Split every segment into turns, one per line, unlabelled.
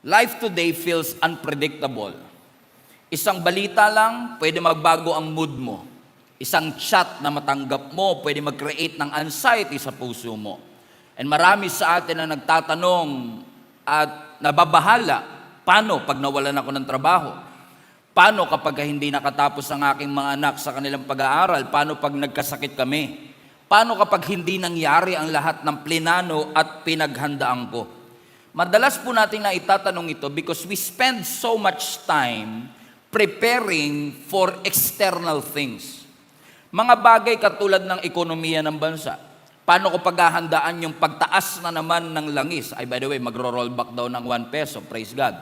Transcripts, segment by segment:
Life today feels unpredictable. Isang balita lang, pwede magbago ang mood mo. Isang chat na matanggap mo, pwede mag-create ng anxiety sa puso mo. And marami sa atin na nagtatanong at nababahala, paano pag nawalan ako ng trabaho? Paano kapag hindi nakatapos ang aking mga anak sa kanilang pag-aaral? Paano pag nagkasakit kami? Paano kapag hindi nangyari ang lahat ng plinano at pinaghandaan ko? Madalas po natin na itatanong ito because we spend so much time preparing for external things. Mga bagay katulad ng ekonomiya ng bansa. Paano ko paghahandaan yung pagtaas na naman ng langis? Ay, by the way, magro-rollback daw ng 1 peso. Praise God.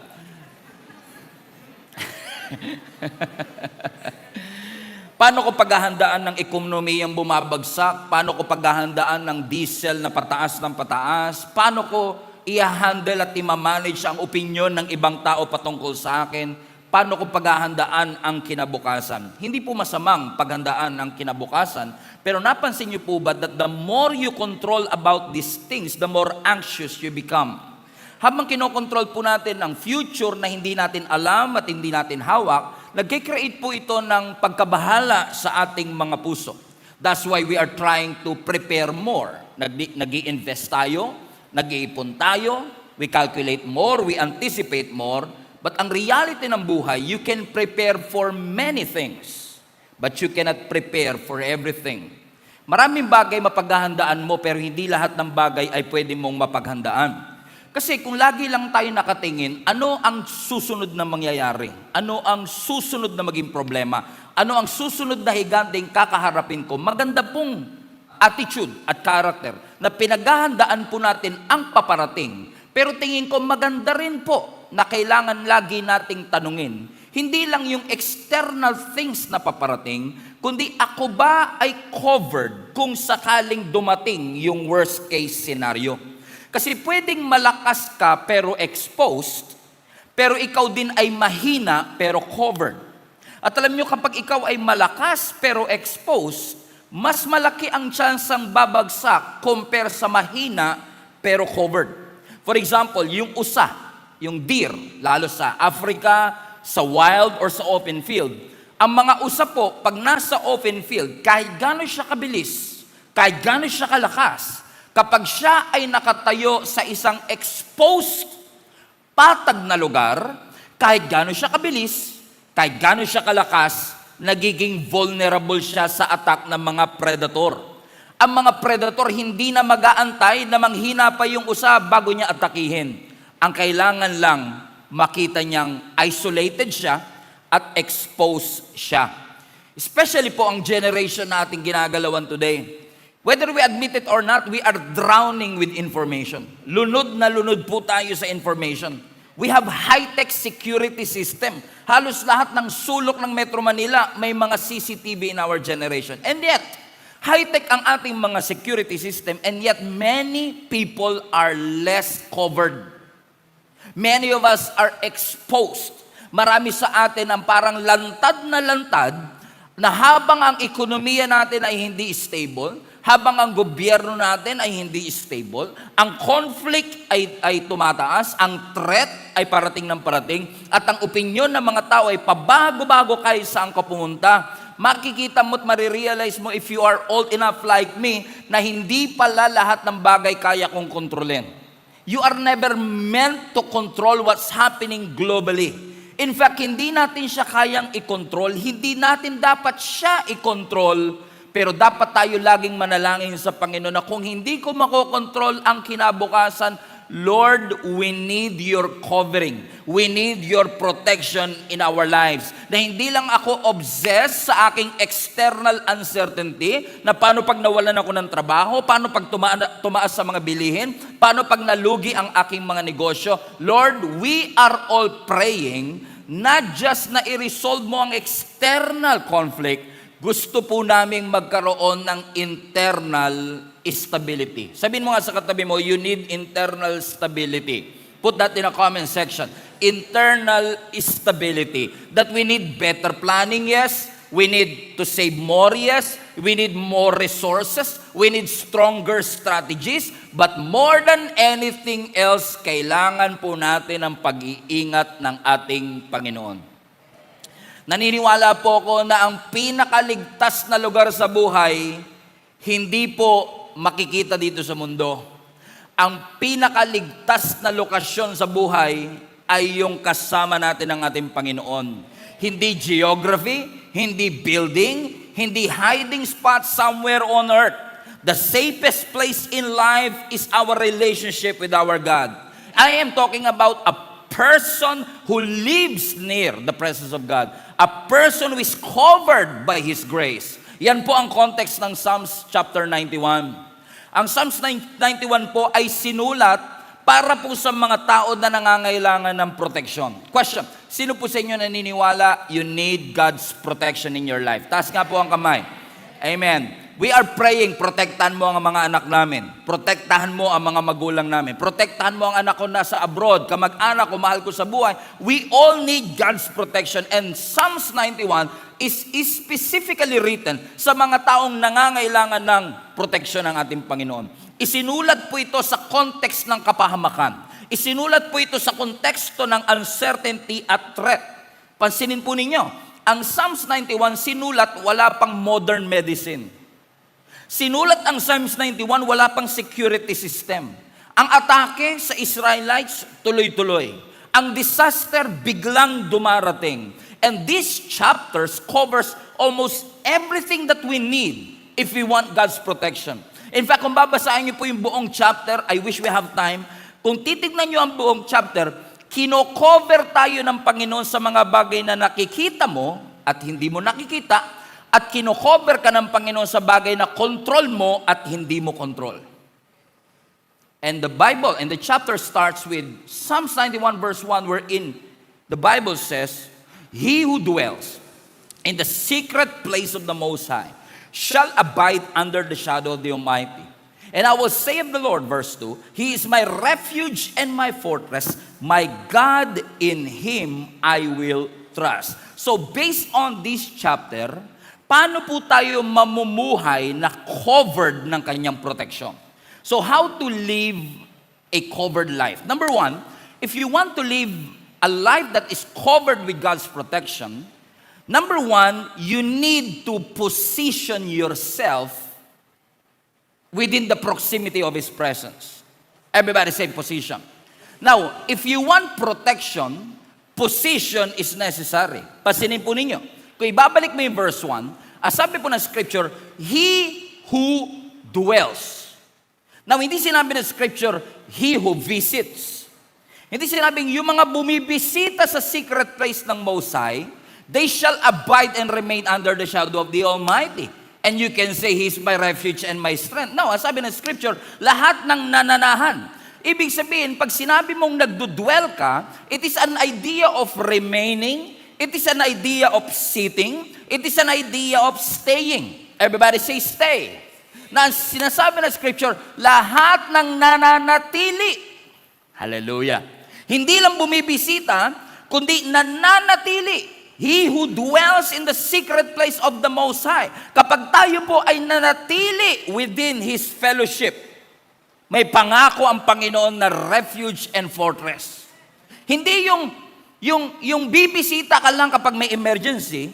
Paano ko paghahandaan ng ekonomiyang bumabagsak? Paano ko paghahandaan ng diesel na pataas ng pataas? Paano ko i-handle at i-manage ang opinion ng ibang tao patungkol sa akin? Paano ko paghahandaan ang kinabukasan? Hindi po masamang paghandaan ang kinabukasan, pero napansin niyo po ba that the more you control about these things, the more anxious you become? Habang kinokontrol po natin ang future na hindi natin alam at hindi natin hawak, nag-create po ito ng pagkabahala sa ating mga puso. That's why we are trying to prepare more. Nag-i-invest tayo, nag-iipon tayo, we calculate more, we anticipate more, but ang reality ng buhay, you can prepare for many things, but you cannot prepare for everything. Maraming bagay mapaghahandaan mo, pero hindi lahat ng bagay ay pwede mong mapaghandaan. Kasi kung lagi lang tayo nakatingin, ano ang susunod na mangyayari? Ano ang susunod na maging problema? Ano ang susunod na higanteng kakaharapin ko? Maganda pong attitude at character na pinaghahandaan po natin ang paparating. Pero tingin ko maganda rin po na kailangan lagi nating tanungin. Hindi lang yung external things na paparating, kundi ako ba ay covered kung sakaling dumating yung worst case scenario. Kasi pwedeng malakas ka pero exposed, pero ikaw din ay mahina pero covered. At alam nyo, kapag ikaw ay malakas pero exposed, mas malaki ang tsansang babagsak compare sa mahina pero covered. For example, yung usa, yung deer, lalo sa Africa, sa wild or sa open field. Ang mga usa po, pag nasa open field, kahit gano'n siya kabilis, kahit gano'n siya kalakas, kapag siya ay nakatayo sa isang exposed, patag na lugar, kahit gano'n siya kabilis, kahit gano'n siya kalakas, nagiging vulnerable siya sa attack ng mga predator. Ang mga predator hindi na mag-aantay na manghina pa yung usa bago niya atakihin. Ang kailangan lang makita niyang isolated siya at exposed siya. Especially po ang generation na ating ginagalawan today. Whether we admit it or not, we are drowning with information. Lunod na lunod po tayo sa information. We have high-tech security system. Halos lahat ng sulok ng Metro Manila may mga CCTV in our generation. And yet, high-tech ang ating mga security system, and yet many people are less covered. Many of us are exposed. Marami sa atin ang parang lantad na habang ang ekonomiya natin ay hindi stable, habang ang gobyerno natin ay hindi stable, ang conflict ay tumataas, ang threat ay parating ng parating, at ang opinyon ng mga tao ay pabago-bago kahit saan ka pumunta. Makikita mo at marirealize mo if you are old enough like me na hindi pala lahat ng bagay kaya kong kontrolin. You are never meant to control what's happening globally. In fact, hindi natin siya kayang i-control, hindi natin dapat siya i-control, pero dapat tayo laging manalangin sa Panginoon na kung hindi ko makokontrol ang kinabukasan, Lord, we need your covering. We need your protection in our lives. Na hindi lang ako obsessed sa aking external uncertainty, na paano pag nawalan ako ng trabaho, paano pag tumaas sa mga bilihin, paano pag nalugi ang aking mga negosyo. Lord, we are all praying, not just na i-resolve mo ang external conflict, gusto po naming magkaroon ng internal stability. Sabihin mo nga sa katabi mo, you need internal stability. Put that in a comment section. Internal stability. That we need better planning, yes. We need to save more, yes. we need more resources, we need stronger strategies, but more than anything else, kailangan po natin ang pag-iingat ng ating Panginoon. Naniniwala po ako na ang pinakaligtas na lugar sa buhay, hindi po makikita dito sa mundo. Ang pinakaligtas na lokasyon sa buhay ay yung kasama natin ng ating Panginoon. Hindi geography, hindi building, hindi hiding spot somewhere on earth. The safest place in life is our relationship with our God. I am talking about a person who lives near the presence of God. A person who is covered by His grace. Yan po ang context ng Psalms chapter 91. Ang Psalms 91 po ay sinulat para po sa mga tao na nangangailangan ng protection. Question, sino po sa inyo naniniwala you need God's protection in your life? Taas nga po ang kamay. Amen. We are praying, protektahan mo ang mga anak namin. Protektahan mo ang mga magulang namin. Protektahan mo ang anak ko nasa abroad, kamag-anak ko, mahal ko sa buhay. We all need God's protection. And Psalms 91 is specifically written sa mga taong nangangailangan ng protection ng ating Panginoon. Isinulat po ito sa context ng kapahamakan. Isinulat po ito sa konteksto ng uncertainty at threat. Pansinin po ninyo, ang Psalms 91 sinulat wala pang modern medicine. Sinulat ang Psalms 91, wala pang security system. Ang atake sa Israelites, tuloy-tuloy. Ang disaster, biglang dumarating. And these chapters covers almost everything that we need if we want God's protection. In fact, kung babasahin niyo po yung buong chapter, I wish we have time, kung titignan niyo ang buong chapter, kino-cover tayo ng Panginoon sa mga bagay na nakikita mo at hindi mo nakikita, at kino-cover ka ng Panginoon sa bagay na control mo at hindi mo control. And the Bible, and the chapter starts with Psalms 91 verse 1, wherein the Bible says, He who dwells in the secret place of the Most High shall abide under the shadow of the Almighty. And I will say of the Lord, verse 2, He is my refuge and my fortress, my God, in Him I will trust. So based on this chapter, paano po tayo mamumuhay na covered ng kanyang protection? So how to live a covered life? Number one, if you want to live a life that is covered with God's protection, number one, you need to position yourself within the proximity of His presence. Everybody say position. Now, if you want protection, position is necessary. Pasinin po ninyo. Kung ibabalik mo yung verse 1, sabi po ng scripture, He who dwells. Now, hindi sinabi ng scripture, He who visits. Hindi sinabing yung mga bumibisita sa secret place ng Most High, they shall abide and remain under the shadow of the Almighty. And you can say, He is my refuge and my strength. No, sabi ng scripture, lahat ng nananahan. Ibig sabihin, pag sinabi mong nagdudwell ka, it is an idea of remaining. It is an idea of sitting. It is an idea of staying. Everybody say stay. Na sinasabi ng scripture, lahat ng nananatili. Hallelujah. Hindi lang bumibisita, kundi nananatili. He who dwells in the secret place of the Most High. Kapag tayo po ay nanatili within His fellowship, may pangako ang Panginoon na refuge and fortress. Hindi yung bibisita ka lang kapag may emergency,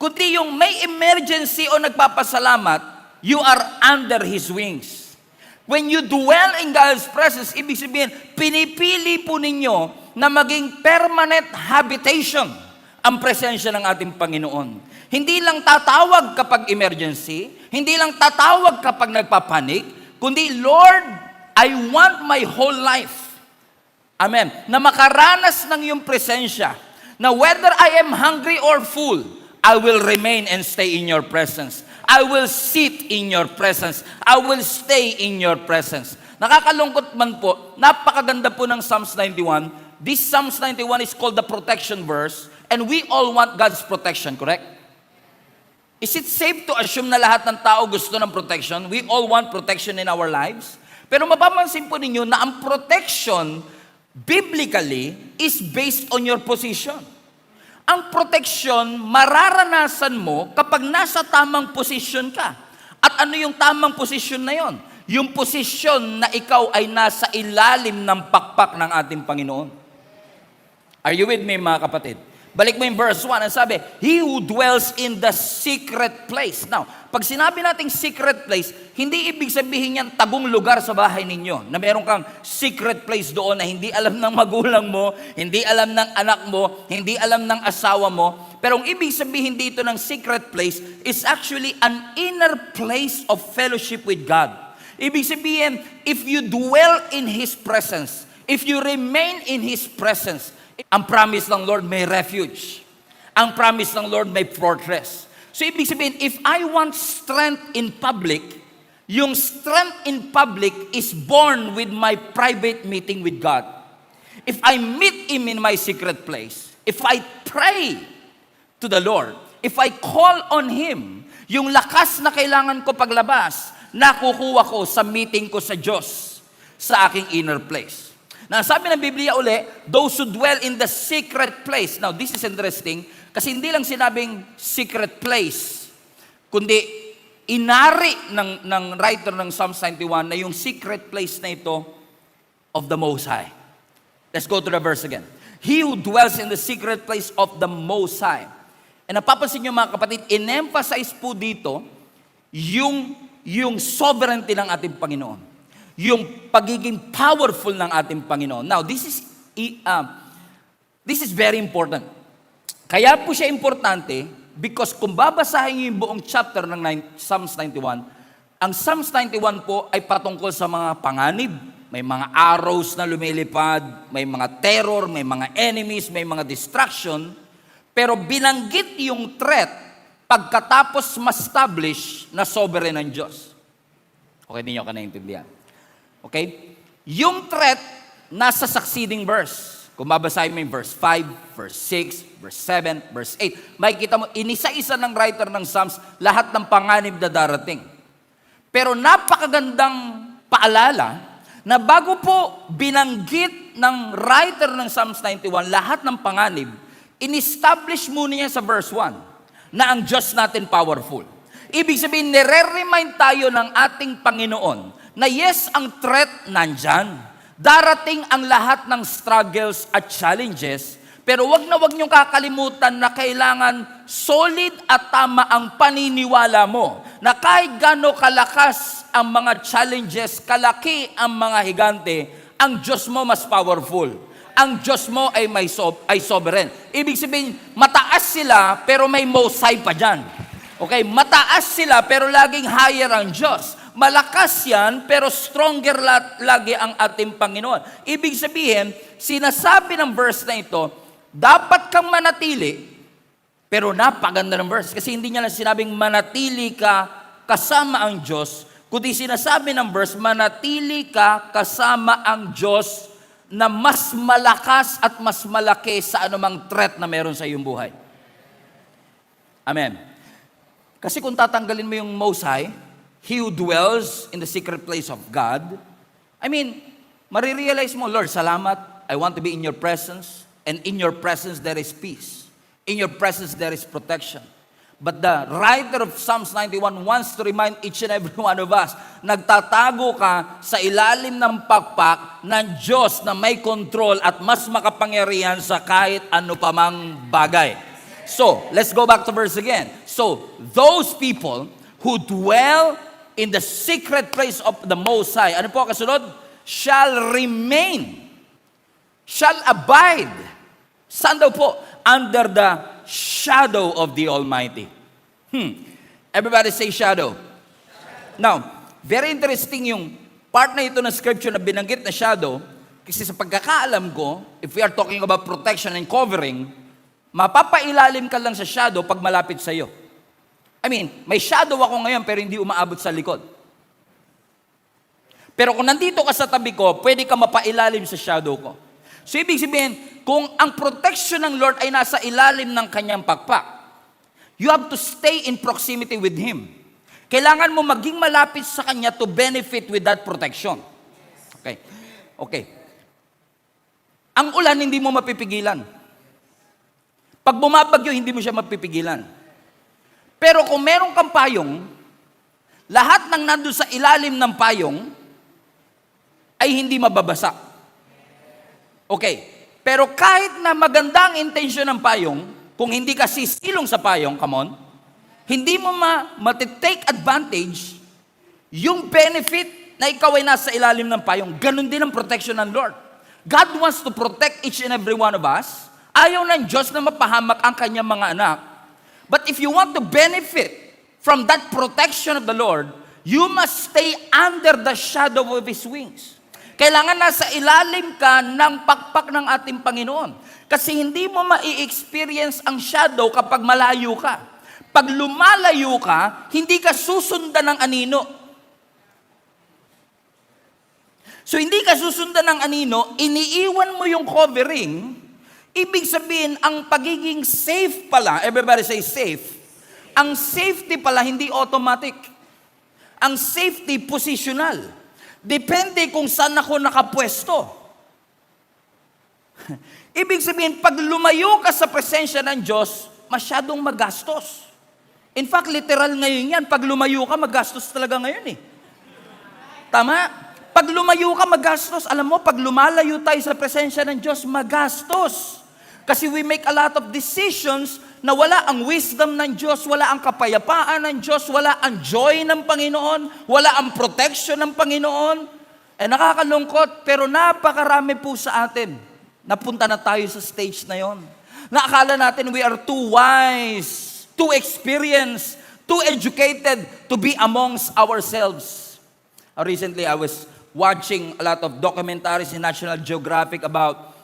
kundi yung may emergency o nagpapasalamat, you are under His wings. When you dwell in God's presence, ibig sabihin, pinipili po ninyo na maging permanent habitation ang presensya ng ating Panginoon. Hindi lang tatawag kapag emergency, hindi lang tatawag kapag nagpapanik, kundi, Lord, I want my whole life. Amen. Na makaranas ng iyong presensya. Na whether I am hungry or full, I will remain and stay in your presence. I will sit in your presence. I will stay in your presence. Nakakalungkot man po, napakaganda po ng Psalms 91. This Psalms 91 is called the protection verse, and we all want God's protection, correct? Is it safe to assume na lahat ng tao gusto ng protection? We all want protection in our lives. Pero mapapansin po ninyo na ang protection biblically is based on your position. Ang proteksyon, mararanasan mo kapag nasa tamang posisyon ka. At ano yung tamang posisyon na yon? Yung posisyon na ikaw ay nasa ilalim ng pakpak ng ating Panginoon. Are you with me, mga kapatid? Balik mo yung verse 1, ang sabi, He who dwells in the secret place. Now, pag sinabi nating secret place, hindi ibig sabihin yan tagong lugar sa bahay ninyo, na meron kang secret place doon na hindi alam ng magulang mo, hindi alam ng anak mo, hindi alam ng asawa mo. Pero ang ibig sabihin dito ng secret place is actually an inner place of fellowship with God. Ibig sabihin, if you dwell in His presence, if you remain in His presence, ang promise ng Lord may refuge. Ang promise ng Lord may fortress. So ibig sabihin, if I want strength in public, yung strength in public is born with my private meeting with God. If I meet Him in my secret place, if I pray to the Lord, if I call on Him, yung lakas na kailangan ko paglabas, nakukuha ko sa meeting ko sa Diyos, sa aking inner place. Na sabi ng Biblia uli, those who dwell in the secret place. Now, this is interesting, kasi hindi lang sinabing secret place, kundi inari ng writer ng Psalms 91 na yung secret place na ito of the Most High. Let's go to the verse again. He who dwells in the secret place of the Most High. And napapansin nyo mga kapatid, in-emphasize po dito yung sovereignty ng ating Panginoon. Yung pagiging powerful ng ating Panginoon. Now, this is very important. Kaya po siya importante because kung babasahin niyo yung buong chapter ng Psalms 91, ang Psalms 91 po ay patungkol sa mga panganib. May mga arrows na lumilipad, may mga terror, may mga enemies, may mga distraction. Pero binanggit yung threat pagkatapos ma-establish na sovereign ng Diyos. Okay, hindi nyo ka naintindihan. Okay? Yung threat, nasa succeeding verse. Kung babasahin mo yung verse 5, verse 6, verse 7, verse 8, makikita mo, inisa-isa ng writer ng Psalms, lahat ng panganib na darating. Pero napakagandang paalala, na bago po binanggit ng writer ng Psalms 91, lahat ng panganib, in-establish muna niya sa verse 1, na ang Diyos natin powerful. Ibig sabihin, nire-remind tayo ng ating Panginoon, na yes, ang threat nandyan. Darating ang lahat ng struggles at challenges, pero wag niyong kakalimutan na kailangan solid at tama ang paniniwala mo, na kahit gaano kalakas ang mga challenges, kalaki ang mga higante, ang Diyos mo mas powerful. Ang Diyos mo ay sovereign. Ibig sabihin, mataas sila, pero may most high pa dyan. Okay, mataas sila, pero laging higher ang Diyos. Malakas yan, pero stronger lagi ang ating Panginoon. Ibig sabihin, sinasabi ng verse na ito, dapat kang manatili, pero napaganda ng verse. Kasi hindi niya lang sinabing manatili ka kasama ang Diyos, kundi sinasabi ng verse, manatili ka kasama ang Diyos na mas malakas at mas malaki sa anumang threat na meron sa iyong buhay. Amen. Kasi kung tatanggalin mo yung Most High, He who dwells in the secret place of God, marirealize mo, Lord, salamat, I want to be in your presence, and in your presence there is peace. In your presence there is protection. But the writer of Psalms 91 wants to remind each and every one of us, nagtatago ka sa ilalim ng pakpak ng Diyos na may control at mas makapangyarihan sa kahit ano pamang bagay. So, let's go back to verse again. So, those people who dwell in the secret place of the Most High, ano po kasunod? Shall remain, shall abide. Saan daw po? Under the shadow of the Almighty. Everybody say shadow. Now, very interesting yung part na ito ng scripture na binanggit na shadow, kasi sa pagkakaalam ko, if we are talking about protection and covering, mapapailalim ka lang sa shadow pag malapit sa iyo. May shadow ako ngayon pero hindi umaabot sa likod. Pero kung nandito ka sa tabi ko, pwede ka mapailalim sa shadow ko. So ibig sabihin, kung ang protection ng Lord ay nasa ilalim ng kanyang pakpak, you have to stay in proximity with Him. Kailangan mo maging malapit sa Kanya to benefit with that protection. Okay. Ang ulan hindi mo mapipigilan. Pag bumabagyo, hindi mo siya mapipigilan. Pero kung meron kang payong, lahat ng nandun sa ilalim ng payong ay hindi mababasa. Okay. Pero kahit na maganda ang intensyon ng payong, kung hindi ka sisilong sa payong, come on, hindi mo matitake advantage yung benefit na ikaw ay nasa ilalim ng payong. Ganon din ang protection ng Lord. God wants to protect each and every one of us. Ayaw ng Diyos na mapahamak ang kanyang mga anak. But if you want to benefit from that protection of the Lord, you must stay under the shadow of His wings. Kailangan nasa ilalim ka ng pakpak ng ating Panginoon. Kasi hindi mo ma-experience ang shadow kapag malayo ka. Pag lumalayo ka, hindi ka susundan ng anino. So hindi ka susundan ng anino, iniiwan mo yung covering, ibig sabihin, ang pagiging safe pala, everybody say safe, ang safety pala hindi automatic. Ang safety positional. Depende kung saan ako nakapwesto. Ibig sabihin, pag lumayo ka sa presensya ng Diyos, masyadong magastos. In fact, literal ngayon yan, pag lumayo ka, magastos talaga ngayon eh. Tama? Pag lumayo ka, magastos. Alam mo, pag lumalayo tayo sa presensya ng Diyos, magastos. Kasi we make a lot of decisions na wala ang wisdom ng Diyos, wala ang kapayapaan ng Diyos, wala ang joy ng Panginoon, wala ang protection ng Panginoon. Nakakalungkot, pero napakarami po sa atin. Napunta na tayo sa stage na yon. Naakala natin we are too wise, too experienced, too educated to be amongst ourselves. Recently, I was watching a lot of documentaries in National Geographic about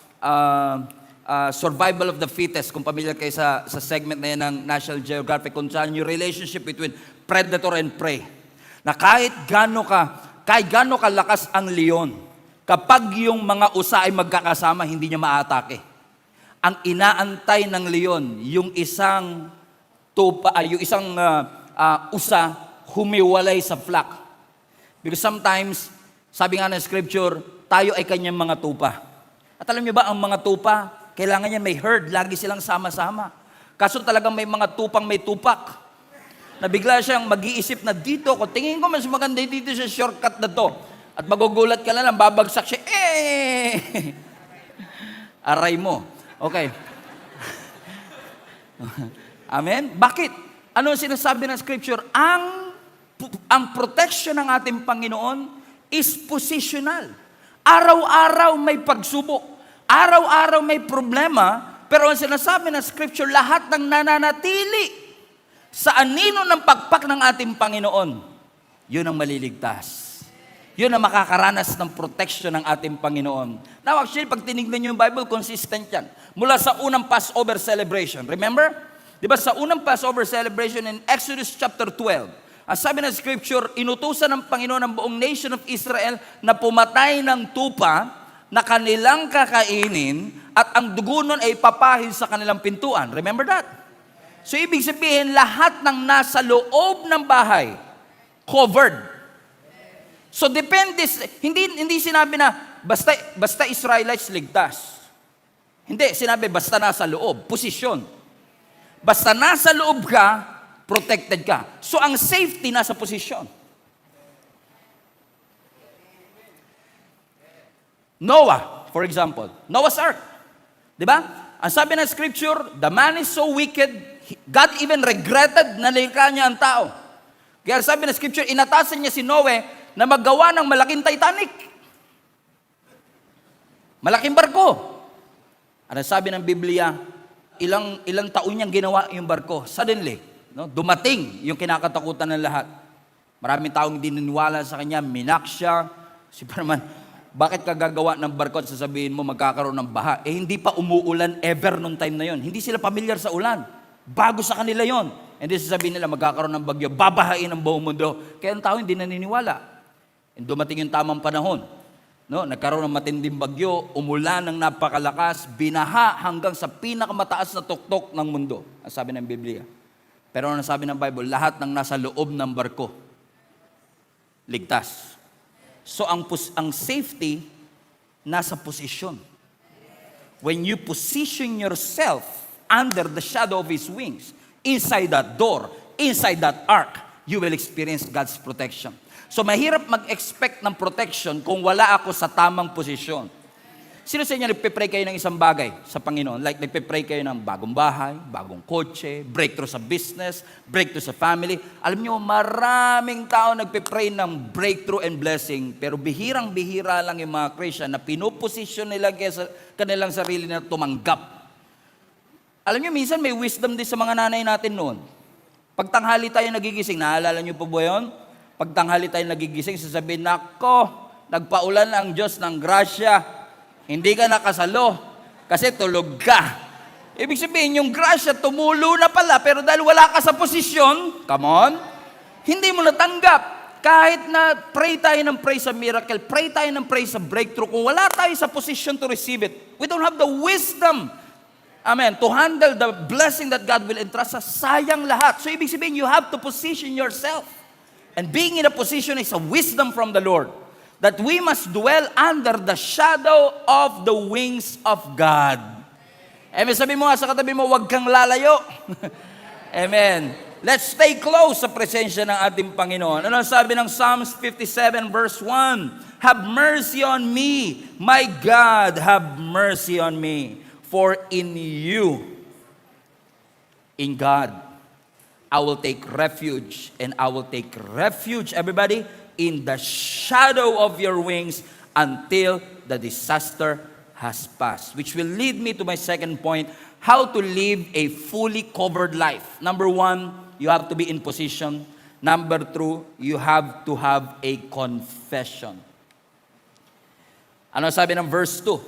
survival of the fittest, kung pamilyar kayo sa segment na yan ng National Geographic, kung saan yung relationship between predator and prey. Na kahit gano'n kalakas ang leon, kapag yung mga usa ay magkakasama, hindi niya maatake. Ang inaantay ng leon, yung isang usa humiwalay sa flock. Because sometimes, sabi nga ng scripture, tayo ay kanyang mga tupa. At alam niyo ba, ang mga tupa, kailangan niya may herd, lagi silang sama-sama. Kaso talagang may mga tupang may tupak. Na bigla siyang mag-iisip na dito, kung tingin ko mas maganda dito sa shortcut na to. At magugulat ka na lang, babagsak siya, aray mo. Okay. Amen? Bakit? Ano sinasabi ng scripture? Ang protection ng ating Panginoon is positional. Araw-araw may pagsubok. Araw-araw may problema, pero ang sinasabi ng scripture, lahat ng nananatili sa anino ng pagpak ng ating Panginoon, yun ang maliligtas. Yun ang makakaranas ng protection ng ating Panginoon. Now actually, pag tinignan nyo yung Bible, consistent yan. Mula sa unang Passover celebration. Remember? Di ba sa unang Passover celebration in Exodus chapter 12, ang sabi ng scripture, inutusan ng Panginoon ang buong nation of Israel na pumatay ng tupa na kanilang kakainin at ang dugo nun ay ipapahid sa kanilang pintuan. Remember that? So, ibig sabihin, lahat ng nasa loob ng bahay, covered. So, depende, hindi sinabi na, basta Israelites ligtas. Hindi, sinabi, basta nasa loob, posisyon. Basta nasa loob ka, protected ka. So, ang safety nasa posisyon. Noah, for example. Noah's Ark. Di ba? Ang sabi ng scripture, the man is so wicked, God even regretted na nilikha niya ang tao. Kaya sabi ng scripture, inatasan niya si Noe na maggawa ng malaking Titanic. Malaking barko. Ano sabi ng Biblia, ilang taon niyang ginawa yung barko. Suddenly, dumating yung kinakatakutan ng lahat. Maraming taong hindi naniwala sa kanya, minak siya. Superman, bakit ka gagawa ng barko at sasabihin mo magkakaroon ng baha? Hindi pa umuulan ever nung time na yon. Hindi sila pamilyar sa ulan. Bago sa kanila yon. Hindi sasabihin nila magkakaroon ng bagyo, babahain ang buong mundo. Kaya ang tao hindi naniniwala. And dumating yung tamang panahon. Nagkaroon ng matinding bagyo, umulan ng napakalakas, binaha hanggang sa pinakamataas na tuktok ng mundo. Ang sabi ng Biblia. Pero ano sabi ng Bible? Lahat ng nasa loob ng barko, ligtas. So ang safety nasa posisyon. When you position yourself under the shadow of His wings, inside that door, inside that ark, you will experience God's protection. So mahirap mag-expect ng protection kung wala ako sa tamang posisyon. Sino sa inyo nagpe-pray kayo ng isang bagay sa Panginoon? Like nagpe-pray kayo ng bagong bahay, bagong kotse, breakthrough sa business, breakthrough sa family. Alam niyo, maraming tao nagpe-pray ng breakthrough and blessing, pero bihirang-bihira lang yung mga Christian na pinuposisyon nila sa kanilang sarili na tumanggap. Alam niyo, minsan may wisdom din sa mga nanay natin noon. Pagtanghali tayo nagigising, naalala niyo po ba yun? Pagtanghali tayo nagigising, sasabihin, nako, nagpaulan ang Diyos ng grasya. Hindi ka nakasalo kasi tulog ka. Ibig sabihin, yung grasya tumulo na pala, pero dahil wala ka sa posisyon, come on, hindi mo natanggap. Kahit na pray tayo ng pray sa miracle, pray tayo ng pray sa breakthrough, kung wala tayo sa position to receive it, we don't have the wisdom, amen, to handle the blessing that God will entrust us, sayang lahat. So ibig sabihin, you have to position yourself. And being in a position is a wisdom from the Lord, that we must dwell under the shadow of the wings of God. Amen. Sabi mo nga sa katabi mo, huwag kang lalayo. Amen. Let's stay close sa presensya ng ating Panginoon. Ano sabi ng Psalms 57 verse 1? Have mercy on me, my God, have mercy on me. For in you, in God, I will take refuge, and I will take refuge, everybody, in the shadow of your wings until the disaster has passed. Which will lead me to my second point, how to live a fully covered life. Number one, you have to be in position. Number two, you have to have a confession. Ano sabi ng verse 2?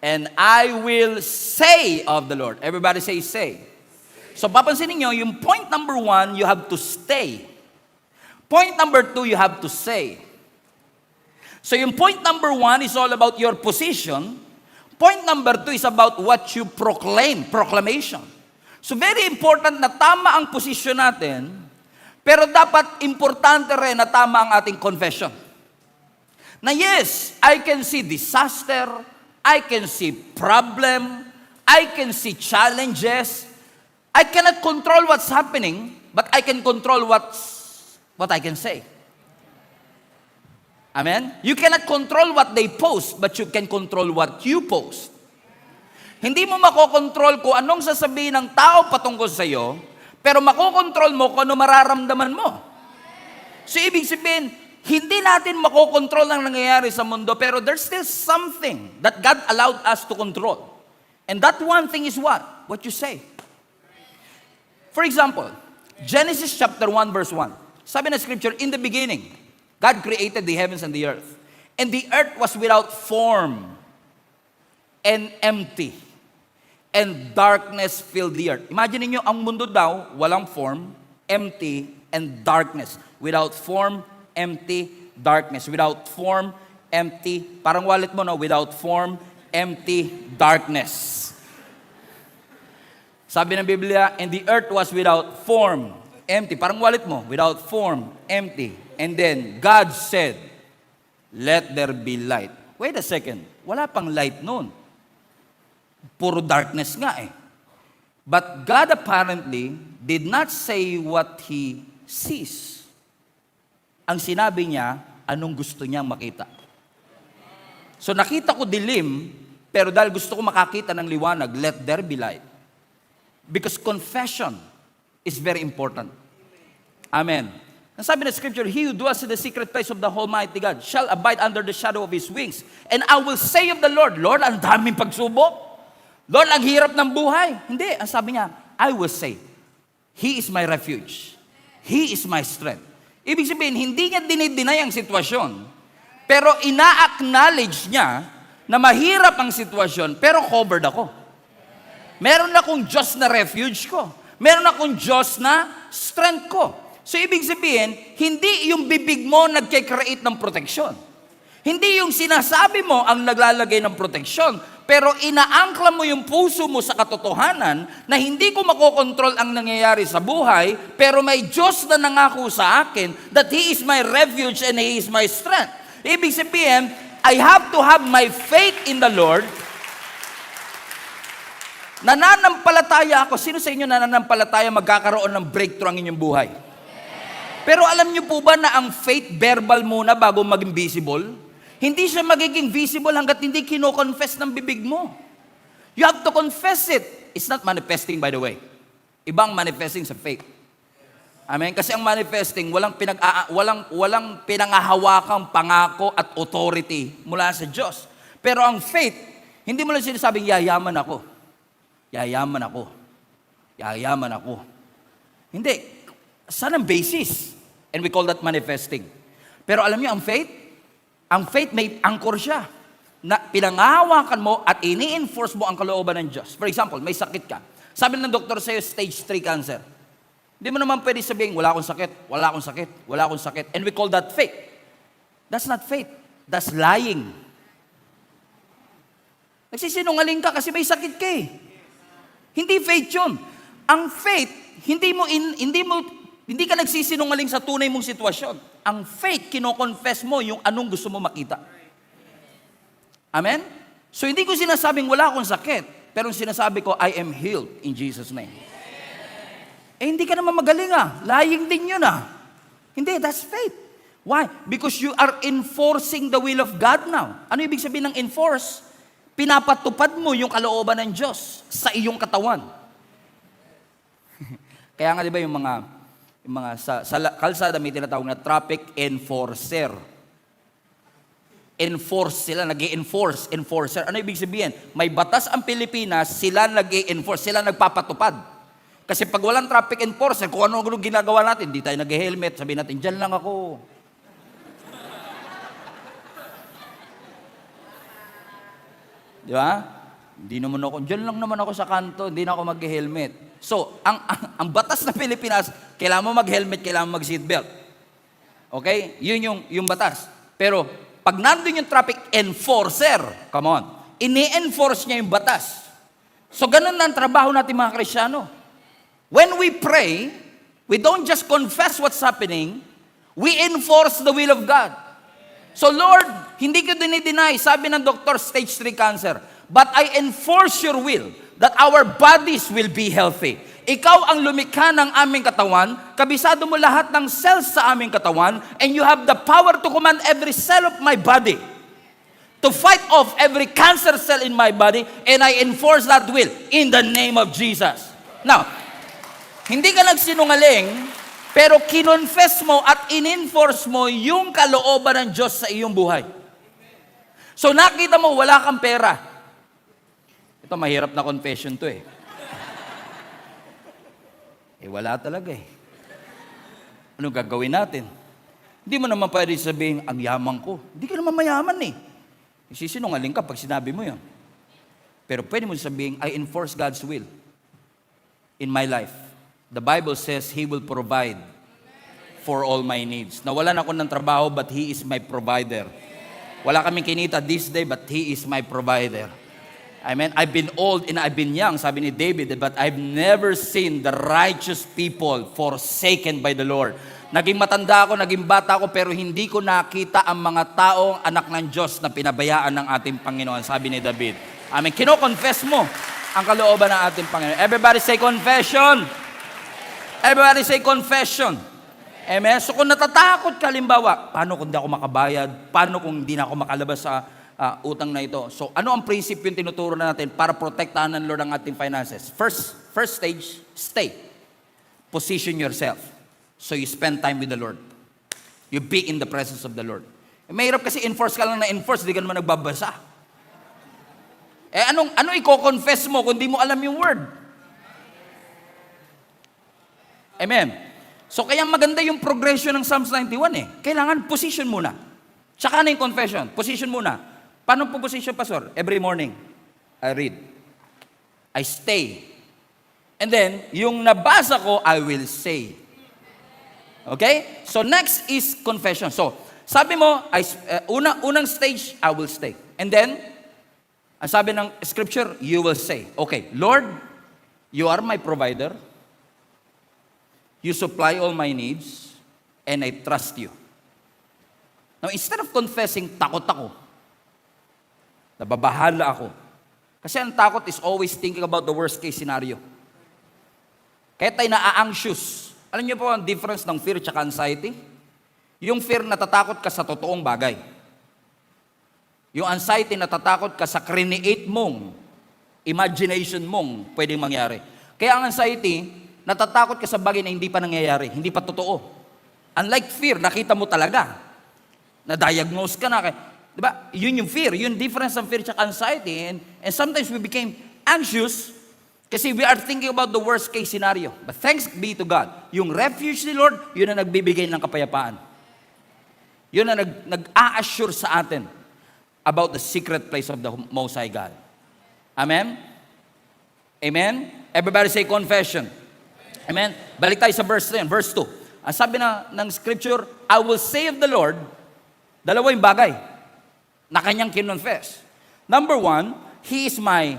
And I will say of the Lord. Everybody say. So papansinin nyo, yung point number one, you have to stay. Point number two, you have to say. So yung point number one is all about your position. Point number two is about what you proclaim, proclamation. So very important na tama ang posisyon natin, pero dapat importante rin na tama ang ating confession. Na yes, I can see disaster, I can see problem, I can see challenges. I cannot control what's happening, but I can control what I can say. Amen? You cannot control what they post, but you can control what you post. Hindi mo makokontrol kung anong sasabihin ng tao patungkol sa iyo, pero makokontrol mo kung ano mararamdaman mo. So ibig sabihin, hindi natin makokontrol ang nangyayari sa mundo, pero there's still something that God allowed us to control. And that one thing is what? What you say. For example, Genesis chapter 1 verse 1. Sabi na scripture, in the beginning, God created the heavens and the earth. And the earth was without form and empty. And darkness filled the earth. Imagine niyo ang mundo daw, walang form, empty, and darkness. Without form, empty, darkness. Without form, empty. Parang wallet mo, no? Without form, empty, darkness. Sabi ng Biblia, and the earth was without form, empty. Parang wallet mo, without form, empty. And then, God said, let there be light. Wait a second, wala pang light noon. Puro darkness nga eh. But God apparently did not say what He sees. Ang sinabi niya, anong gusto niyang makita. So nakita ko dilim, pero dahil gusto ko makakita ng liwanag, let there be light. Because confession is very important. Amen. Ang sabi ng scripture, he who dwells in the secret place of the Almighty God shall abide under the shadow of His wings. And I will say of the Lord, Lord, ang daming pagsubok. Lord, ang hirap ng buhay. Hindi, ang sabi niya, I will say, He is my refuge. He is my strength. Ibig sabihin, hindi niya dinideny ang sitwasyon, pero ina-acknowledge niya na mahirap ang sitwasyon, pero covered ako. Meron akong Diyos na refuge ko. Meron akong Diyos na strength ko. So, ibig sabihin, hindi yung bibig mo nagkikreate ng proteksyon. Hindi yung sinasabi mo ang naglalagay ng proteksyon, pero inaangkla mo yung puso mo sa katotohanan na hindi ko makokontrol ang nangyayari sa buhay, pero may Diyos na nangako sa akin that He is my refuge and He is my strength. Ibig sabihin, I have to have my faith in the Lord. Nananampalataya ako. Sino sa inyo nananampalataya magkakaroon ng breakthrough ang inyong buhay? Pero alam niyo po ba na ang faith verbal muna bago maging visible? Hindi siya magiging visible hanggat hindi kino-confess ng bibig mo. You have to confess it. It's not manifesting, by the way. Ibang manifesting sa faith. Amen? Kasi ang manifesting, walang pinangahawakang pangako at authority mula sa Diyos. Pero ang faith, hindi mo lang sinasabing, yayaman ako. Yayaman ako. Yayaman ako. Hindi. Saan ang basis? And we call that manifesting. Pero alam niyo, ang faith may anchor siya. Na pinangahawakan mo at ini-enforce mo ang kalooban ng Diyos. For example, may sakit ka. Sabi ng doktor sa'yo, stage 3 cancer. Hindi mo naman pwede sabihin, wala akong sakit, wala akong sakit, wala akong sakit. And we call that faith. That's not faith. That's lying. Nagsisinungaling ka kasi may sakit ka eh. Hindi faith yun. Ang faith, hindi ka nagsisinungaling sa tunay mong sitwasyon. Ang faith, kino-confess mo yung anong gusto mo makita. Amen? So hindi ko sinasabing wala akong sakit, pero sinasabi ko, I am healed in Jesus' name. Hindi ka naman magaling Lying din yun Hindi, that's faith. Why? Because you are enforcing the will of God now. Ano ibig sabihin ng enforce? Pinapatupad mo yung kalooban ng Diyos sa iyong katawan. Kaya nga di ba yung mga sa kalsada may tinatawag na traffic enforcer. Enforce sila, nag-i-enforce, enforcer. Ano ibig sabihin? May batas ang Pilipinas, sila nag-i-enforce, sila nagpapatupad. Kasi pag walang traffic enforcer, kung ano ginagawa natin, hindi tayo nag-helmet, sabihin natin, dyan lang ako. Di ba? Hindi naman ako, dyan lang naman ako sa kanto, hindi na ako mag-helmet. So, ang batas ng Pilipinas, kailangan mo mag-helmet, kailangan mo mag-seatbelt. Okay? Yun yung batas. Pero, pag nandun yung traffic enforcer, come on, ini-enforce niya yung batas. So, ganun na ang trabaho natin mga Kristyano. When we pray, we don't just confess what's happening, we enforce the will of God. So Lord, hindi ko dinideny, sabi ng doktor, stage 3 cancer, but I enforce your will that our bodies will be healthy. Ikaw ang lumikha ng aming katawan, kabisado mo lahat ng cells sa aming katawan, and you have the power to command every cell of my body to fight off every cancer cell in my body, and I enforce that will in the name of Jesus. Now, hindi ka nagsinungaling, pero kinonfess mo at in-enforce mo yung kalooban ng Diyos sa iyong buhay. So nakita mo, wala kang pera. Ito, mahirap na confession to wala talaga Ano gagawin natin? Hindi mo naman pwede sabihin, ang yaman ko. Hindi ka naman mayaman Sisinungaling ka pag sinabi mo yun. Pero pwede mo sabihin, I enforce God's will in my life. The Bible says, He will provide for all my needs. Nawalan ako ng trabaho, but He is my provider. Wala kaming kinita this day, but He is my provider. Amen? I've been old and I've been young, sabi ni David, but I've never seen the righteous people forsaken by the Lord. Naging matanda ako, naging bata ako, pero hindi ko nakita ang mga taong anak ng Diyos na pinabayaan ng ating Panginoon, sabi ni David. Amen? Kino-confess mo ang kalooban ng ating Panginoon. Everybody say confession. Everybody say confession. Amen? So kung natatakot ka, halimbawa, paano kung hindi ako makabayad? Paano kung hindi na ako makalabas sa utang na ito? So ano ang prinsipyo yung tinuturo na natin para protektahan ng Lord ang ating finances? First stage, stay. Position yourself. So you spend time with the Lord. You be in the presence of the Lord. Mahirap kasi enforce ka lang na enforce, di ka naman nagbabasa. Ano i-confess mo kung di mo alam yung word? Amen. So kaya maganda yung progression ng Psalms 91 Kailangan position muna. Tsaka na yung confession. Position muna. Paano po position, Pastor? Every morning, I read. I stay. And then, yung nabasa ko, I will say. Okay? So next is confession. So, sabi mo, unang stage, I will stay. And then, ang sabi ng scripture, you will say, okay, Lord, you are my provider. You supply all my needs, and I trust you. Now, instead of confessing, takot ako, nababahala ako, Kasi ang takot is always thinking about the worst case scenario. Kaya tayo na-anxious. Alam niyo po ang difference ng fear at anxiety? Yung fear, natatakot ka sa totoong bagay. Yung anxiety, natatakot ka sa create mong, imagination mong pwedeng mangyari. Kaya ang anxiety, natatakot ka sa bagay na hindi pa nangyayari, hindi pa totoo. Unlike fear, nakita mo talaga. Na-diagnose ka na. Diba? Yun yung fear. Yun difference ng fear at anxiety. And sometimes we became anxious kasi we are thinking about the worst case scenario. But thanks be to God. Yung refuge ni Lord, yun ang nagbibigay ng kapayapaan. Yun ang nag-a-assure sa atin about the secret place of the Most High God. Amen? Amen? Everybody say confession. Amen? Balik tayo sa verse 3, verse 2. Ang sabi ng scripture, I will say of the Lord, dalawa yung bagay na kanyang kinonfess. Number 1, He is my,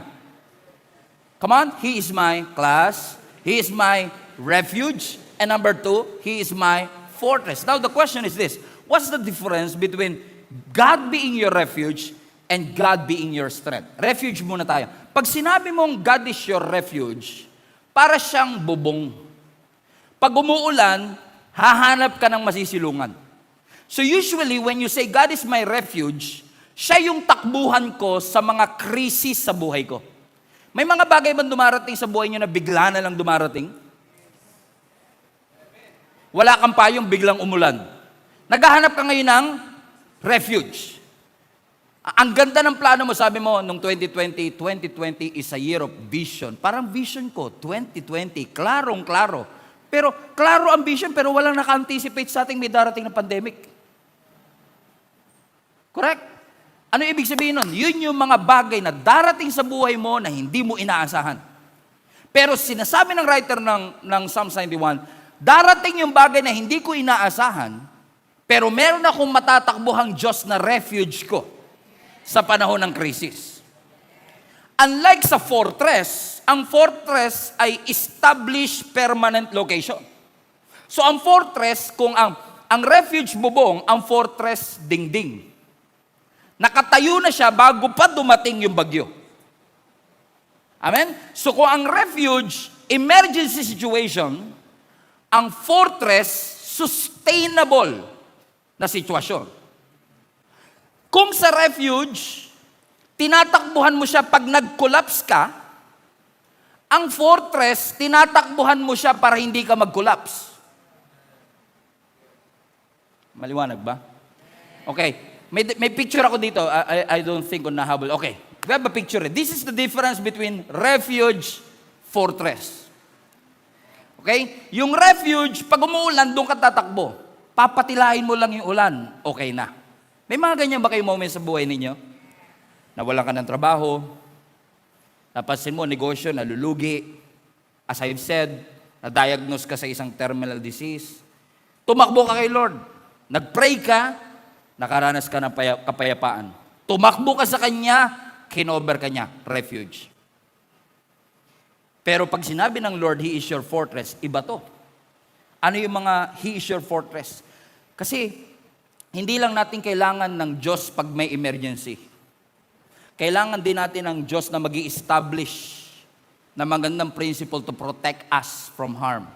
He is my class, He is my refuge, and number 2, He is my fortress. Now the question is this, what's the difference between God being your refuge and God being your strength? Refuge muna tayo. Pag sinabi mong God is your refuge, para siyang bubong. Pag umuulan, hahanap ka ng masisilungan. So usually, when you say, God is my refuge, siya yung takbuhan ko sa mga krisis sa buhay ko. May mga bagay bang dumarating sa buhay niyo na bigla na lang dumarating? Wala kang payong, biglang umulan. Naghahanap ka ngayon ng refuge. Ang ganda ng plano mo, sabi mo, nung 2020 is a year of vision. Parang vision ko, 2020, klarong-klaro. Pero, klaro ang vision, pero walang naka-anticipate sa ating may darating na pandemic. Correct? Ano ibig sabihin nun? Yun yung mga bagay na darating sa buhay mo na hindi mo inaasahan. Pero sinasabi ng writer ng Psalm 91, darating yung bagay na hindi ko inaasahan, pero meron akong matatakbuhang Diyos na refuge ko sa panahon ng krisis. Unlike sa fortress, ang fortress ay established permanent location. So ang fortress, kung ang refuge bubong, ang fortress dingding. Nakatayo na siya bago pa dumating yung bagyo. Amen? So kung ang refuge, emergency situation, ang fortress, sustainable na sitwasyon. Kung sa refuge, tinatakbuhan mo siya pag nag-collapse ka, ang fortress, tinatakbuhan mo siya para hindi ka mag-collapse. Maliwanag ba? Okay. May picture ako dito. I don't think on nahabol. Okay. We have a picture. This is the difference between refuge, fortress. Okay? Yung refuge, pag umuulan, doon ka tatakbo. Papatilahin mo lang yung ulan, okay na. May mga ganyan ba kayo moments sa buhay ninyo? Nawalan ka ng trabaho, napansin mo, negosyo, nalulugi. As I've said, na-diagnose ka sa isang terminal disease. Tumakbo ka kay Lord. Nag-pray ka, nakaranas ka ng kapayapaan. Tumakbo ka sa Kanya, kinover ka niya, refuge. Pero pag sinabi ng Lord, He is your fortress, iba to. Ano yung mga He is your fortress? Kasi, hindi lang natin kailangan ng Diyos pag may emergency. Kailangan din natin ng Diyos na mag-i-establish na magandang principle to protect us from harm.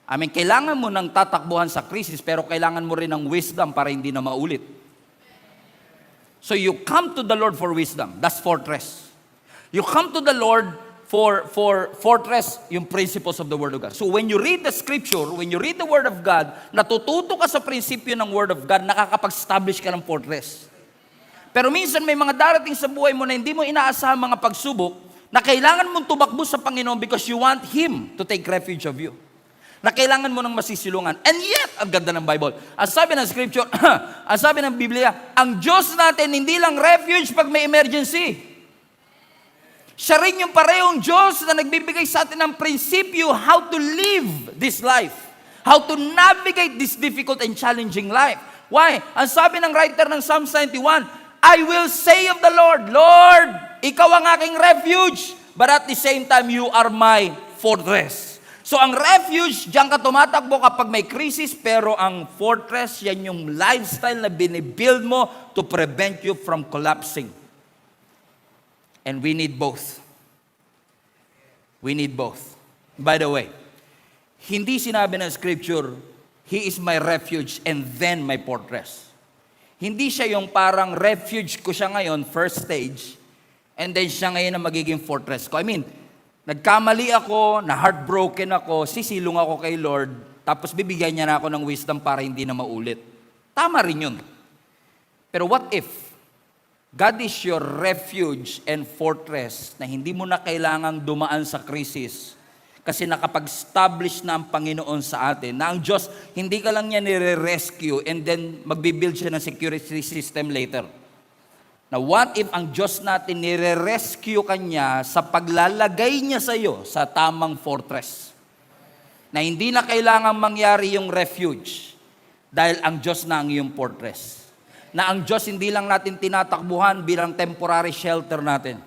Kailangan mo ng tatakbuhan sa krisis, pero kailangan mo rin ng wisdom para hindi na maulit. So you come to the Lord for wisdom. That's fortress. You come to the Lord for fortress, yung principles of the Word of God. So when you read the Scripture, when you read the Word of God, natututo ka sa prinsipyo ng Word of God, nakakapag-establish ka ng fortress. Pero minsan may mga darating sa buhay mo na hindi mo inaasahan mga pagsubok, na kailangan mong tumakbo sa Panginoon because you want Him to take refuge of you. Na kailangan mo ng masisilungan. And yet, ang ganda ng Bible. Ang sabi ng Scripture, ang sabi ng Biblia, ang Diyos natin hindi lang refuge pag may emergency. Siya rin yung parehong Diyos na nagbibigay sa atin ng prinsipyo how to live this life. How to navigate this difficult and challenging life. Why? Ang sabi ng writer ng Psalm 91, I will say of the Lord, Lord, Ikaw ang aking refuge, but at the same time, you are my fortress. So ang refuge, diyan ka tumatakbo kapag may crisis, pero ang fortress, yan yung lifestyle na binibuild mo to prevent you from collapsing. And we need both. We need both. By the way, hindi sinabi ng Scripture, He is my refuge and then my fortress. Hindi siya yung parang refuge ko siya ngayon, first stage, and then siya ngayon ang magiging fortress ko. I mean, nagkamali ako, na-heartbroken ako, sisilong ako kay Lord, tapos bibigyan niya na ako ng wisdom para hindi na maulit. Tama rin yun. Pero what if God is your refuge and fortress na hindi mo na kailangang dumaan sa krisis kasi nakapag-establish na ang Panginoon sa atin, na ang Diyos, hindi ka lang niya nire-rescue and then magbibuild siya ng security system later. Now, what if ang Diyos natin nire-rescue ka niya sa paglalagay niya sa iyo sa tamang fortress? Na hindi na kailangang mangyari yung refuge dahil ang Diyos na ang iyong fortress. Na ang Diyos hindi lang natin tinatakbuhan bilang temporary shelter natin.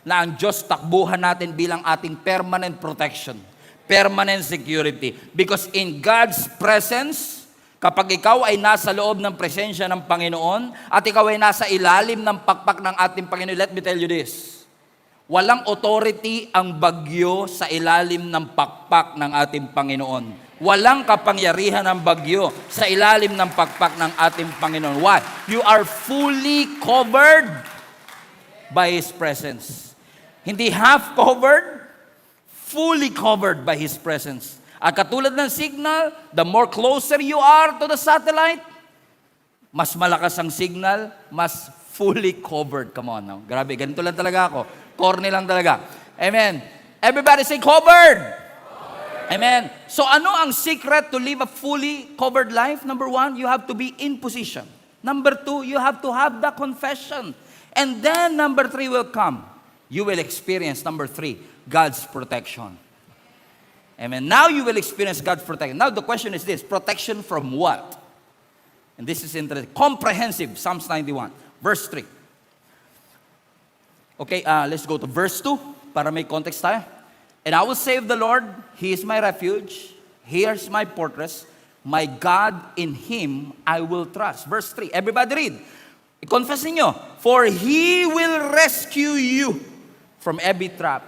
Na ang Diyos takbuhan natin bilang ating permanent protection, permanent security. Because in God's presence, kapag ikaw ay nasa loob ng presensya ng Panginoon at ikaw ay nasa ilalim ng pakpak ng ating Panginoon, let me tell you this, walang authority ang bagyo sa ilalim ng pakpak ng ating Panginoon. Walang kapangyarihan ng bagyo sa ilalim ng pakpak ng ating Panginoon. Why? You are fully covered by His presence. Hindi half covered, fully covered by His presence. At katulad ng signal, the more closer you are to the satellite, mas malakas ang signal, mas fully covered. Come on now. Grabe, ganito lang talaga ako. Corny lang talaga. Amen. Everybody say covered. Amen. So ano ang secret to live a fully covered life? Number 1, you have to be in position. Number 2, you have to have the confession. And then number 3 will come. You will experience, number 3, God's protection. Amen. Now you will experience God's protection. Now the question is this, protection from what? And this is interesting. Comprehensive, Psalms 91, verse 3. Okay, let's go to verse 2 para may context tayo. And I will say of the Lord, He is my refuge, He is my fortress, my God, in Him I will trust. Verse 3, everybody read. I-confess ninyo, for He will rescue you from every trap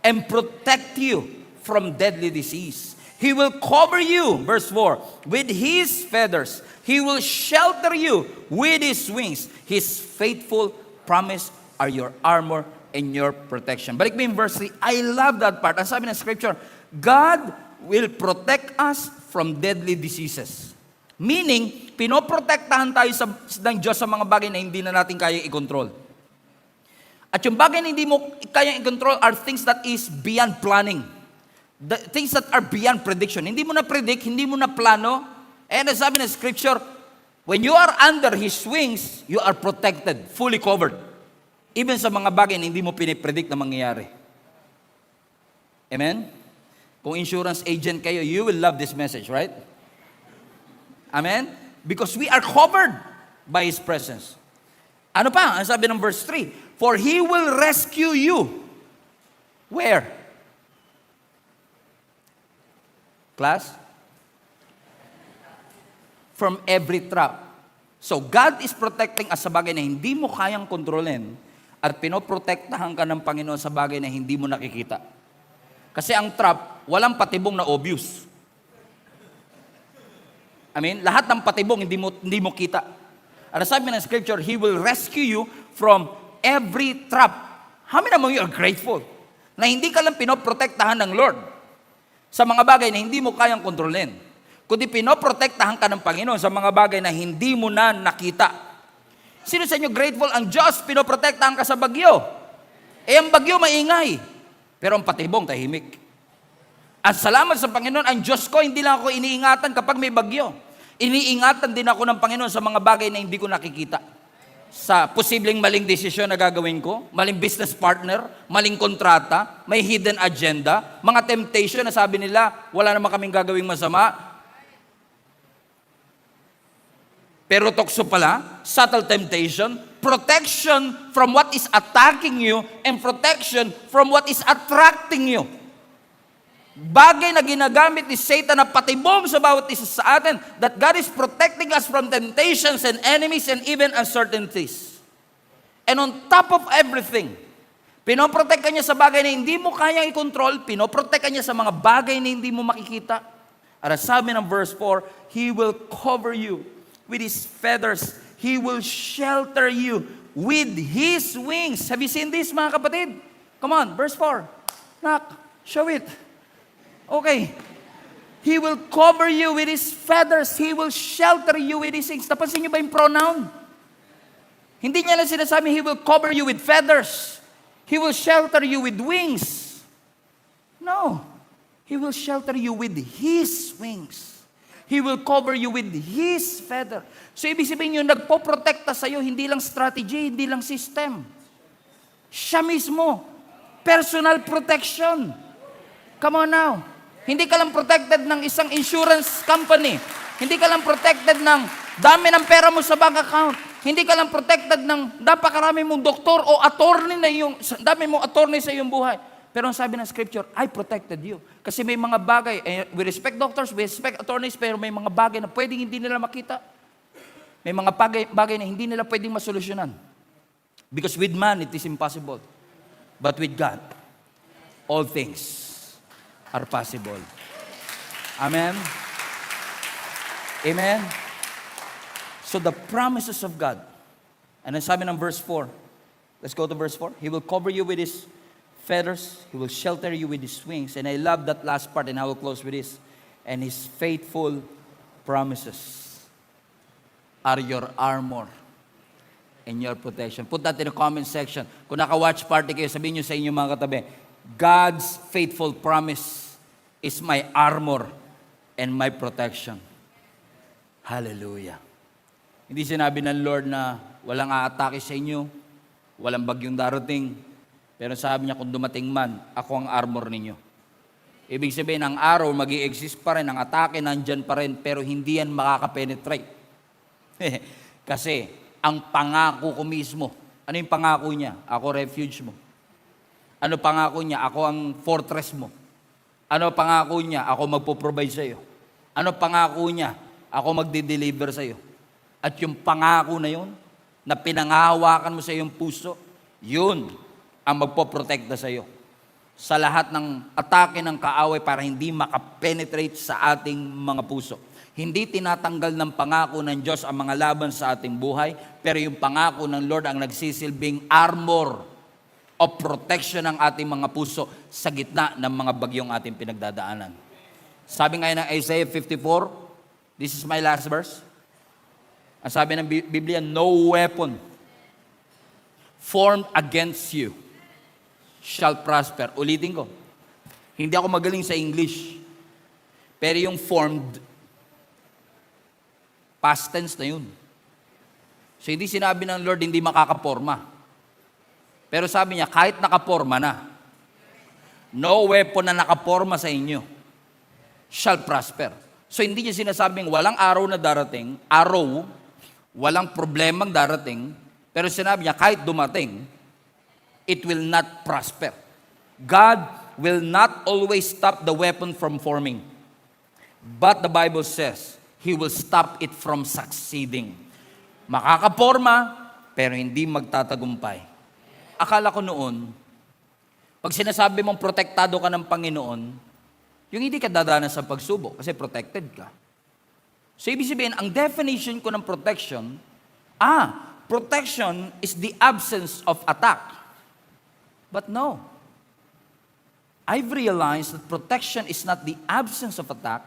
and protect you from deadly disease. He will cover you, verse 4, with His feathers. He will shelter you with His wings. His faithful promise are your armor and your protection. Balik mo yung verse 3. I love that part. Ang sabi ng Scripture, God will protect us from deadly diseases. Meaning, pinoprotektahan tayo ng Diyos sa mga bagay na hindi na natin kaya i-control. At yung bagay na hindi mo kaya i-control are things that is beyond planning. The things that are beyond prediction. Hindi mo na predict, hindi mo na plano. And as sabi ng Scripture, when you are under His wings, you are protected, fully covered. Even sa mga bagay na hindi mo pinipredict na mangyayari. Amen? Kung insurance agent kayo, you will love this message, right? Amen? Because we are covered by His presence. Ano pa? Ang sabi ng verse 3, for He will rescue you. Where? Class? From every trap. So, God is protecting us sa bagay na hindi mo kayang kontrolin at pinoprotektahan ka ng Panginoon sa bagay na hindi mo nakikita. Kasi ang trap, walang patibong na obvious. I mean, lahat ng patibong hindi mo kita. At sabi ng Scripture, He will rescue you from every trap. How many of you are grateful na hindi ka lang pinoprotektahan ng Lord sa mga bagay na hindi mo kayang kontrolin, kundi pinoprotektahan ka ng Panginoon sa mga bagay na hindi mo na nakita. Sino sa inyo grateful ang Diyos pinoprotektahan ka sa bagyo? Eh ang bagyo maingay, pero ang patibong tahimik. At salamat sa Panginoon, ang Diyos ko, hindi lang ako iniingatan kapag may bagyo. Iniingatan din ako ng Panginoon sa mga bagay na hindi ko nakikita. Sa posibleng maling desisyon na gagawin ko, maling business partner, maling kontrata, may hidden agenda, mga temptation na sabi nila, wala naman kaming gagawing masama. Pero tukso pala, subtle temptation, protection from what is attacking you, and protection from what is attracting you. Bagay na ginagamit ni Satan na patibong sa bawat isa sa atin, that God is protecting us from temptations and enemies and even uncertainties. And on top of everything, Pinoprotect ka niya sa bagay na hindi mo kayang i-control. Pinoprotect ka niya sa mga bagay na hindi mo makikita. At sabi ng verse 4, He will cover you with His feathers. He will shelter you with His wings. Have you seen this, mga kapatid? Come on, verse 4. Knock, show it. Okay. He will cover you with His feathers. He will shelter you with His wings. Napansin niyo ba yung pronoun? Hindi niya lang sinasabi, He will cover you with feathers. He will shelter you with wings. No. He will shelter you with His wings. He will cover you with His feather. So, ibig sabihin yun, nagpo-protekta sa'yo, hindi lang strategy, hindi lang system. Siya mismo. Personal protection. Come on now. Hindi ka lang protected ng isang insurance company. Hindi ka lang protected ng dami ng pera mo sa bank account. Hindi ka lang protected ng napakarami mong doktor o attorney na yung, dami mong attorney sa iyong buhay. Pero ang sabi ng scripture, I protected you. Kasi may mga bagay, we respect doctors, we respect attorneys, pero may mga bagay na pwedeng hindi nila makita. May mga bagay na hindi nila pwedeng masolusyonan. Because with man, it is impossible. But with God, all things are possible. Amen? Amen? So the promises of God, and then sabi ng verse 4, let's go to verse 4. He will cover you with His feathers. He will shelter you with His wings. And I love that last part, and I will close with this. And His faithful promises are your armor and your protection. Put that in the comment section. Kung naka-watch party kayo, sabihin nyo sa inyong mga katabi, God's faithful promise is my armor and my protection. Hallelujah. Hindi sinabi ng Lord na walang aatake sa inyo, walang bagyong darating, pero sabi niya kung dumating man, ako ang armor ninyo. Ibig sabihin, ang araw mag-i-exist pa rin, ang atake nandyan pa rin, pero hindi yan makakapenetrate. Kasi, ang pangako ko mismo, ano yung pangako niya? Ako refuge mo. Ano pangako niya? Ako ang fortress mo. Ano pangako niya? Ako magpo-provide sa iyo. Ano pangako niya? Ako magde-deliver sa iyo. At yung pangako na yun, na pinangahawakan mo sa iyong puso, yun ang magpoprotekta sa iyo. Sa lahat ng atake ng kaaway para hindi makapenetrate sa ating mga puso. Hindi tinatanggal ng pangako ng Diyos ang mga laban sa ating buhay, pero yung pangako ng Lord ang nagsisilbing armor o protection ng ating mga puso sa gitna ng mga bagyong ating pinagdadaanan. Sabi ngayon ng Isaiah 54, this is my last verse. Ang sabi ng Biblia, no weapon formed against you shall prosper. Ulitin ko. Hindi ako magaling sa English. Pero yung formed, past tense na yun. So hindi sinabi ng Lord hindi makakaporma. Pero sabi niya, kahit nakaporma na, no weapon na nakaporma sa inyo shall prosper. So hindi niya sinasabing walang araw na darating, walang problemang darating, pero sinabi niya, kahit dumating, it will not prosper. God will not always stop the weapon from forming. But the Bible says, He will stop it from succeeding. Makakaporma, pero hindi magtatagumpay. Akala ko noon, pag sinasabi mong protektado ka ng Panginoon, yung hindi ka dadanas sa pagsubok, kasi protected ka. So, ibig sabihin, ang definition ko ng protection, protection is the absence of attack. But no. I've realized that protection is not the absence of attack.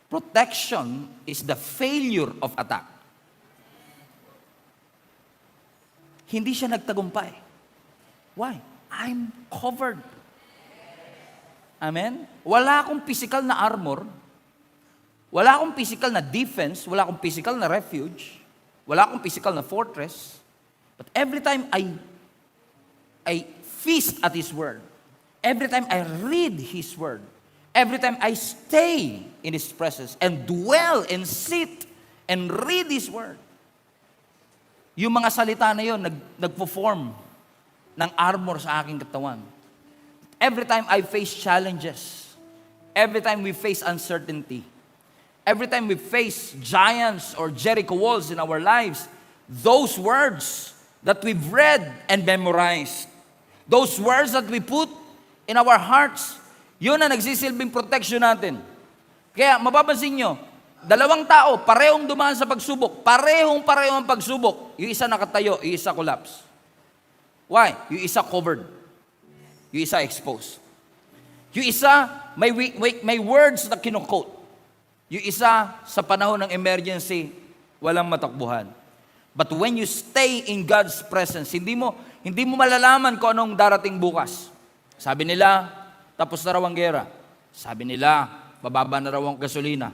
Protection is the failure of attack. Hindi siya nagtagumpay. Why? I'm covered. Amen? Wala akong physical na armor. Wala akong physical na defense, wala akong physical na refuge, wala akong physical na fortress. But every time I feast at His Word, every time I read His Word, every time I stay in His presence and dwell and sit and read His Word, yung mga salita na yun, nagpo-form ng armor sa aking katawan. Every time I face challenges, every time we face uncertainty, every time we face giants or Jericho walls in our lives, those words that we've read and memorized, Those words that we put in our hearts, yun ang nagsisilbing protection natin. Kaya mapapansin nyo, dalawang tao, parehong dumaan sa pagsubok, parehong ang pagsubok. Yung isa nakatayo, yung isa collapse. Why? Yung isa covered. Yung isa exposed. Yung isa, may words na kinukot. Yung isa, sa panahon ng emergency, walang matakbuhan. But when you stay in God's presence, hindi mo malalaman kung anong darating bukas. Sabi nila, tapos na raw ang gera. Sabi nila, bababa na raw ang gasolina.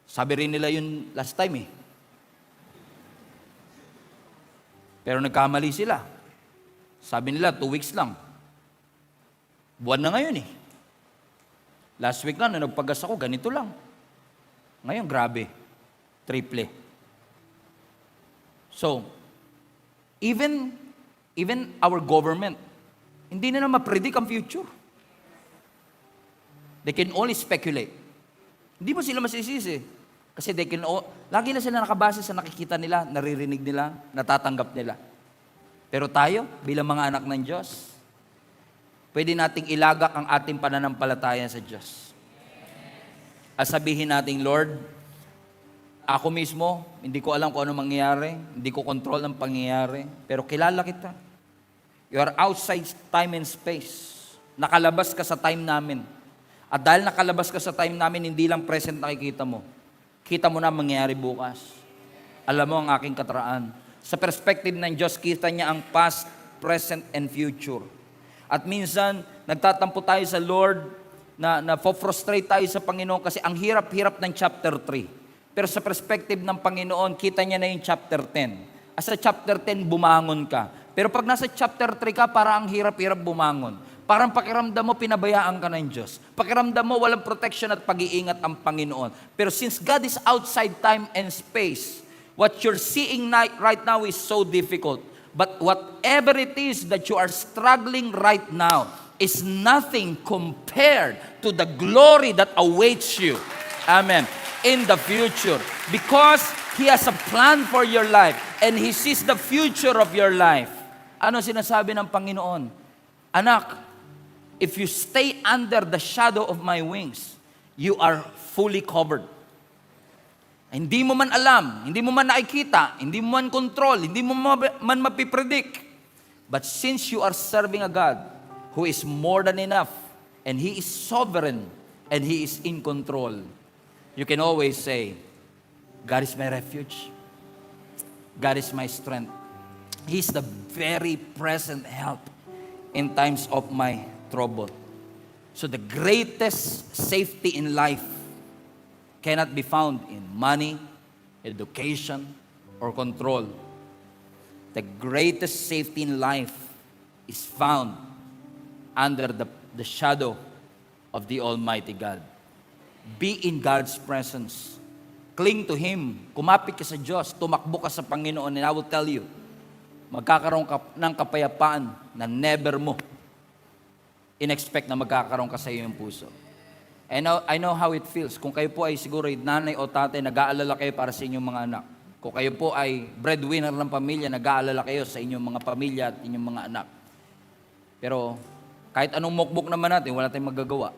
Sabi rin nila yun last time eh. Pero nagkamali sila. Sabi nila, 2 weeks lang. Buwan na ngayon eh. Last week na, nagpagas ako, ganito lang. Ngayon, grabe. Triple. So, even our government, hindi na ma-predict ang future. They can only speculate. Hindi mo sila masisisi. Kasi lagi na sila nakabase sa nakikita nila, naririnig nila, natatanggap nila. Pero tayo, bilang mga anak ng Diyos, pwede nating ilagak ang ating pananampalataya sa Diyos. At sabihin nating, Lord, ako mismo, hindi ko alam kung ano mangyayari, hindi ko control ang pangyayari, pero kilala kita. You are outside time and space. Nakalabas ka sa time namin. At dahil nakalabas ka sa time namin, hindi lang present nakikita mo. Kita mo na mangyayari bukas. Alam mo ang aking kataraan. Sa perspective ng Diyos, kita niya ang past, present, and future. At minsan, nagtatampo tayo sa Lord, na frustrate tayo sa Panginoon kasi ang hirap-hirap ng chapter 3. Pero sa perspective ng Panginoon, kita niya na yung chapter 10. As sa chapter 10, bumangon ka. Pero pag nasa chapter 3 ka, parang ang hirap-hirap bumangon. Parang pakiramdam mo, pinabayaan ka ng Diyos. Pakiramdam mo, walang protection at pag-iingat ang Panginoon. Pero since God is outside time and space, what you're seeing right now is so difficult. But whatever it is that you are struggling right now is nothing compared to the glory that awaits you. Amen. In the future. Because He has a plan for your life and He sees the future of your life. Ano sinasabi ng Panginoon? Anak, if you stay under the shadow of my wings, you are fully covered. Hindi mo man alam, hindi mo man nakikita, hindi mo man control, hindi mo man mapipredict. But since you are serving a God who is more than enough, and He is sovereign, and He is in control, you can always say, God is my refuge. God is my strength. He's the very present help in times of my trouble. So the greatest safety in life cannot be found in money, education, or control. The greatest safety in life is found under the shadow of the Almighty God. Be in God's presence. Cling to Him. Kumapit ka sa Diyos. Tumakbo ka sa Panginoon. And I will tell you, magkakaroon ka ng kapayapaan na never mo in-expect na magkakaroon ka sa iyong puso. I know how it feels. Kung kayo po ay siguro nanay o tatay, nag-aalala kayo para sa inyong mga anak. Kung kayo po ay breadwinner ng pamilya, nag-aalala kayo sa inyong mga pamilya at inyong mga anak. Pero kahit anong mukbok naman natin, wala tayong magagawa.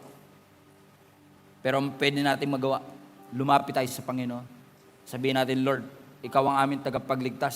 Pero pwede natin magawa. Lumapit tayo sa Panginoon. Sabihin natin, Lord, Ikaw ang aming tagapagligtas.